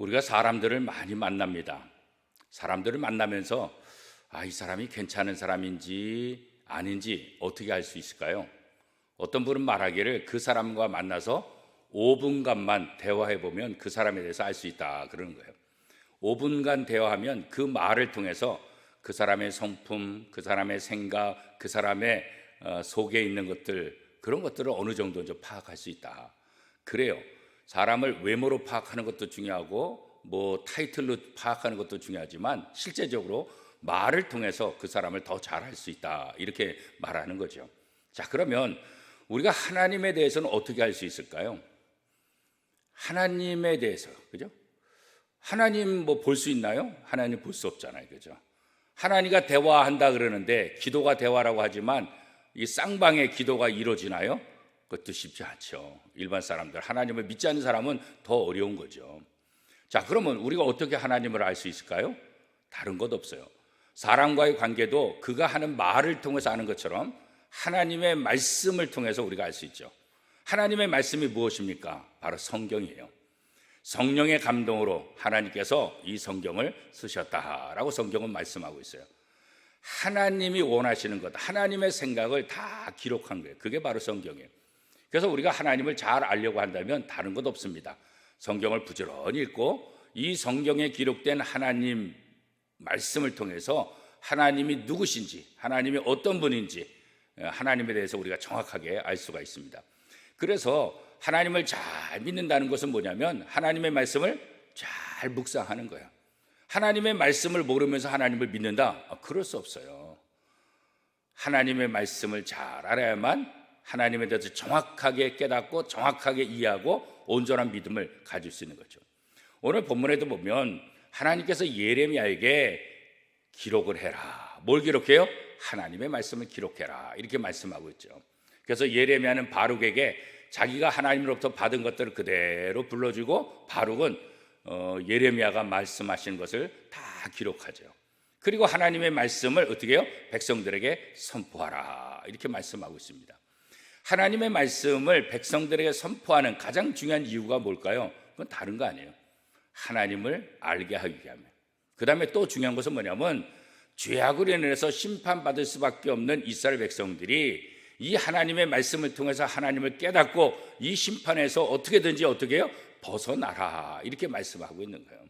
우리가 사람들을 많이 만납니다. 사람들을 만나면서 이 사람이 괜찮은 사람인지 아닌지 어떻게 알 수 있을까요? 어떤 분은 말하기를 그 사람과 만나서 5분간만 대화해 보면 그 사람에 대해서 알 수 있다 그러는 거예요. 5분간 대화하면 그 말을 통해서 그 사람의 성품, 그 사람의 생각, 그 사람의 속에 있는 것들, 그런 것들을 어느 정도 좀 파악할 수 있다. 그래요. 사람을 외모로 파악하는 것도 중요하고 타이틀로 파악하는 것도 중요하지만 실제적으로 말을 통해서 그 사람을 더 잘 알 수 있다, 이렇게 말하는 거죠. 자, 그러면 우리가 하나님에 대해서는 어떻게 알 수 있을까요? 하나님에 대해서, 그죠? 하나님 볼 수 있나요? 하나님 볼 수 없잖아요, 그죠? 하나님과 대화한다 그러는데 기도가 대화라고 하지만 이 쌍방의 기도가 이루어지나요? 그것도 쉽지 않죠. 일반 사람들, 하나님을 믿지 않는 사람은 더 어려운 거죠. 자, 그러면 우리가 어떻게 하나님을 알 수 있을까요? 다른 것 없어요. 사람과의 관계도 그가 하는 말을 통해서 아는 것처럼 하나님의 말씀을 통해서 우리가 알 수 있죠. 하나님의 말씀이 무엇입니까? 바로 성경이에요. 성령의 감동으로 하나님께서 이 성경을 쓰셨다라고 성경은 말씀하고 있어요. 하나님이 원하시는 것, 하나님의 생각을 다 기록한 거예요. 그게 바로 성경이에요. 그래서 우리가 하나님을 잘 알려고 한다면 다른 것 없습니다. 성경을 부지런히 읽고 이 성경에 기록된 하나님 말씀을 통해서 하나님이 누구신지, 하나님이 어떤 분인지, 하나님에 대해서 우리가 정확하게 알 수가 있습니다. 그래서 하나님을 잘 믿는다는 것은 뭐냐면 하나님의 말씀을 잘 묵상하는 거예요. 하나님의 말씀을 모르면서 하나님을 믿는다? 그럴 수 없어요. 하나님의 말씀을 잘 알아야만 하나님에 대해서 정확하게 깨닫고 정확하게 이해하고 온전한 믿음을 가질 수 있는 거죠. 오늘 본문에도 보면 하나님께서 예레미야에게 기록을 해라. 뭘 기록해요? 하나님의 말씀을 기록해라, 이렇게 말씀하고 있죠. 그래서 예레미야는 바룩에게 자기가 하나님으로부터 받은 것들을 그대로 불러주고 바룩은 예레미야가 말씀하신 것을 다 기록하죠. 그리고 하나님의 말씀을 어떻게 해요? 백성들에게 선포하라, 이렇게 말씀하고 있습니다. 하나님의 말씀을 백성들에게 선포하는 가장 중요한 이유가 뭘까요? 그건 다른 거 아니에요. 하나님을 알게 하기 위함이에요. 그 다음에 또 중요한 것은 뭐냐면 죄악으로 인해서 심판받을 수밖에 없는 이스라엘 백성들이 이 하나님의 말씀을 통해서 하나님을 깨닫고 이 심판에서 어떻게든지 어떻게 해요? 벗어나라, 이렇게 말씀하고 있는 거예요.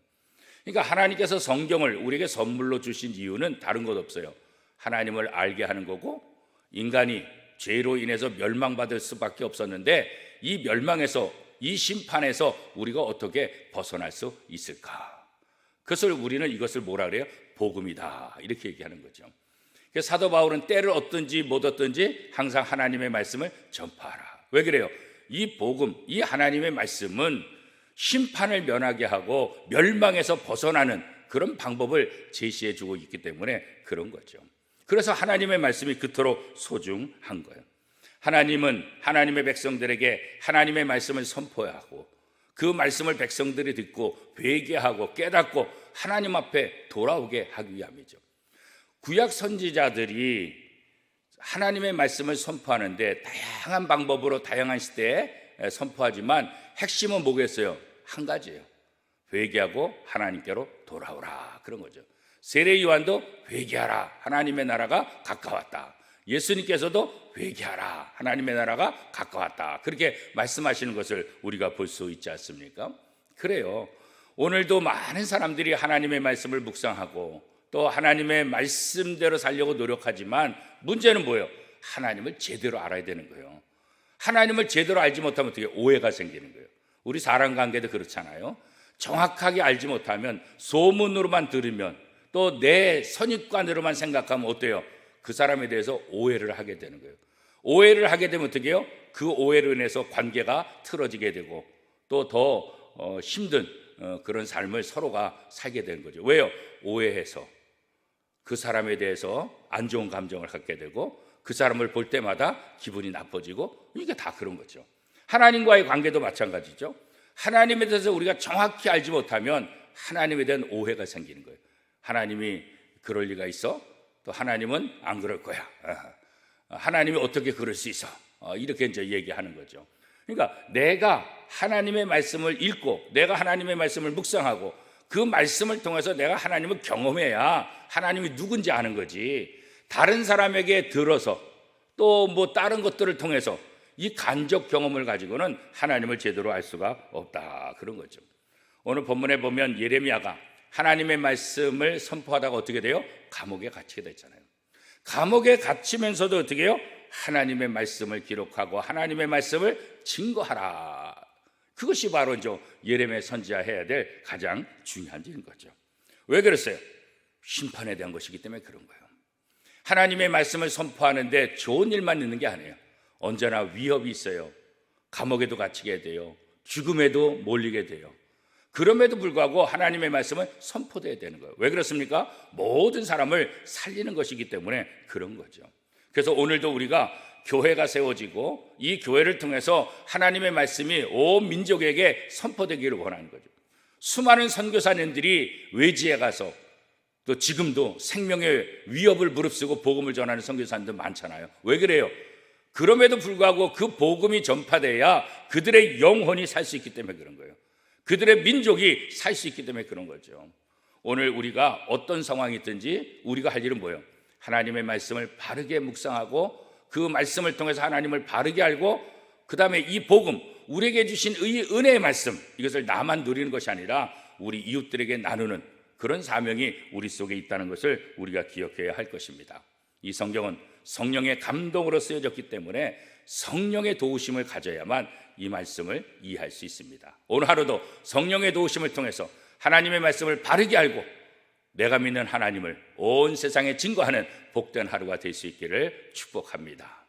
그러니까 하나님께서 성경을 우리에게 선물로 주신 이유는 다른 것 없어요. 하나님을 알게 하는 거고, 인간이 죄로 인해서 멸망받을 수밖에 없었는데 이 멸망에서, 이 심판에서 우리가 어떻게 벗어날 수 있을까? 그것을 우리는 이것을 뭐라 그래요? 복음이다, 이렇게 얘기하는 거죠. 그래서 사도 바울은 때를 얻든지 못 얻든지 항상 하나님의 말씀을 전파하라. 왜 그래요? 이 복음, 이 하나님의 말씀은 심판을 면하게 하고 멸망에서 벗어나는 그런 방법을 제시해 주고 있기 때문에 그런 거죠. 그래서 하나님의 말씀이 그토록 소중한 거예요. 하나님은 하나님의 백성들에게 하나님의 말씀을 선포하고 그 말씀을 백성들이 듣고 회개하고 깨닫고 하나님 앞에 돌아오게 하기 위함이죠. 구약 선지자들이 하나님의 말씀을 선포하는데 다양한 방법으로 다양한 시대에 선포하지만 핵심은 뭐겠어요? 한 가지예요. 회개하고 하나님께로 돌아오라, 그런 거죠. 세례 요한도 회개하라, 하나님의 나라가 가까웠다. 예수님께서도 회개하라, 하나님의 나라가 가까웠다, 그렇게 말씀하시는 것을 우리가 볼 수 있지 않습니까? 그래요. 오늘도 많은 사람들이 하나님의 말씀을 묵상하고 또 하나님의 말씀대로 살려고 노력하지만 문제는 뭐예요? 하나님을 제대로 알아야 되는 거예요. 하나님을 제대로 알지 못하면 어떻게 오해가 생기는 거예요. 우리 사람 관계도 그렇잖아요. 정확하게 알지 못하면 소문으로만 들으면 또 내 선입관으로만 생각하면 어때요? 그 사람에 대해서 오해를 하게 되는 거예요. 오해를 하게 되면 어떻게 해요? 그 오해로 인해서 관계가 틀어지게 되고 또 더 힘든 그런 삶을 서로가 살게 되는 거죠. 왜요? 오해해서 그 사람에 대해서 안 좋은 감정을 갖게 되고 그 사람을 볼 때마다 기분이 나빠지고, 이게 다 그런 거죠. 하나님과의 관계도 마찬가지죠. 하나님에 대해서 우리가 정확히 알지 못하면 하나님에 대한 오해가 생기는 거예요. 하나님이 그럴 리가 있어? 또 하나님은 안 그럴 거야. 하나님이 어떻게 그럴 수 있어? 이렇게 이제 얘기하는 거죠. 그러니까 내가 하나님의 말씀을 읽고 내가 하나님의 말씀을 묵상하고 그 말씀을 통해서 내가 하나님을 경험해야 하나님이 누군지 아는 거지. 다른 사람에게 들어서 또 뭐 다른 것들을 통해서 이 간접 경험을 가지고는 하나님을 제대로 알 수가 없다, 그런 거죠. 오늘 본문에 보면 예레미야가 하나님의 말씀을 선포하다가 어떻게 돼요? 감옥에 갇히게 됐잖아요. 감옥에 갇히면서도 어떻게 해요? 하나님의 말씀을 기록하고 하나님의 말씀을 증거하라. 그것이 바로 이제 예레미야 선지자 해야 될 가장 중요한 일인 거죠. 왜 그랬어요? 심판에 대한 것이기 때문에 그런 거예요. 하나님의 말씀을 선포하는데 좋은 일만 있는 게 아니에요. 언제나 위협이 있어요. 감옥에도 갇히게 돼요. 죽음에도 몰리게 돼요. 그럼에도 불구하고 하나님의 말씀은 선포돼야 되는 거예요. 왜 그렇습니까? 모든 사람을 살리는 것이기 때문에 그런 거죠. 그래서 오늘도 우리가 교회가 세워지고 이 교회를 통해서 하나님의 말씀이 온 민족에게 선포되기를 원하는 거죠. 수많은 선교사님들이 외지에 가서 또 지금도 생명의 위협을 무릅쓰고 복음을 전하는 선교사님들 많잖아요. 왜 그래요? 그럼에도 불구하고 그 복음이 전파돼야 그들의 영혼이 살 수 있기 때문에 그런 거예요. 그들의 민족이 살 수 있기 때문에 그런 거죠. 오늘 우리가 어떤 상황이 있든지 우리가 할 일은 뭐예요? 하나님의 말씀을 바르게 묵상하고 그 말씀을 통해서 하나님을 바르게 알고 그 다음에 이 복음, 우리에게 주신 은혜의 말씀, 이것을 나만 누리는 것이 아니라 우리 이웃들에게 나누는 그런 사명이 우리 속에 있다는 것을 우리가 기억해야 할 것입니다. 이 성경은 성령의 감동으로 쓰여졌기 때문에 성령의 도우심을 가져야만 이 말씀을 이해할 수 있습니다. 오늘 하루도 성령의 도우심을 통해서 하나님의 말씀을 바르게 알고 내가 믿는 하나님을 온 세상에 증거하는 복된 하루가 될 수 있기를 축복합니다.